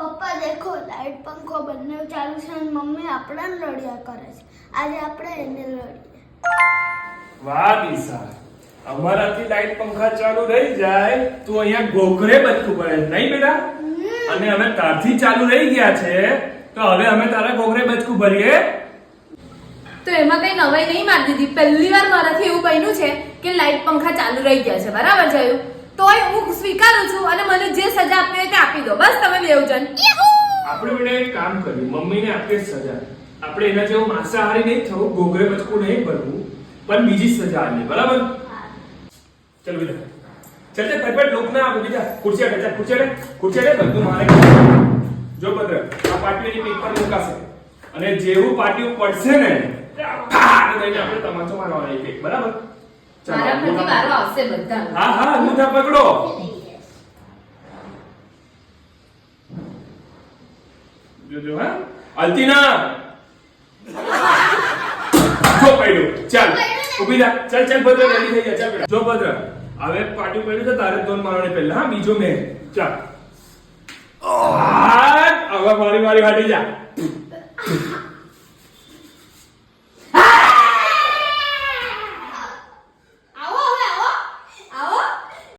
પપ્પા દેખો લાઈટ પંખો બંને ચાલુ છે અને મમ્મી આપણને લડ્યા કરે છે. આજે આપણે એને લડીએ. વાહ દિશા, અમારાથી લાઈટ પંખા ચાલુ રહી જાય તો અહીંયા ઘોઘરે બચકું પડે નહીં બેટા? અને હવે તારથી ચાલુ રહી ગયા છે તો હવે અમે તારા ઘોઘરે બચકું ભરીએ. તો એમાં કઈ નવાઈ નહીં મારી દીધી. પહેલી વાર મારાથી એવું બન્યું છે કે લાઈટ પંખા ચાલુ રહી ગયા છે. બરાબર જયું? તોય હું સ્વીકારું છું અને મને જે સજા આપવી હોય તે આપી દો. બસ તમે બેવ જણ. આપણે બેટા એક કામ કર્યું, મમ્મીને આપીએ સજા. આપણે એના જેવું માંસાહારી નહીં થવું, ઘોઘરે બચકું નહીં ભરવું, પણ બીજી સજા આપીએ. બરાબર? ચલ બેટા, ચલ ચલ ફટફટ લોક ના આપો બીજા. ખુરશી હટે, ચલ ખુરશી હટે બધું મારે. જો ભદ્ર, આ પાટીઓની પીઠ પર મુકાશે અને જેવું પાટીઓ પડશે ને આપણે તમાચો મારવાનો એક. બરાબર? મારા પરથી વારો આવશે બધા. હા હા, અંગૂઠા પકડો. જો હા, અલ્તીના જો પડ્યો. ચાલ ઊભી થા. ચાલ ચાલ ભદ્ર, રેડી થઈ જા. ચાલ બેટા. જો ભદ્ર, હવે પાટિયું પડ્યું છે તારે દોન મારવાની પહેલા. હા, બીજો મેં. ચાલ હવે મારી હાટી જા.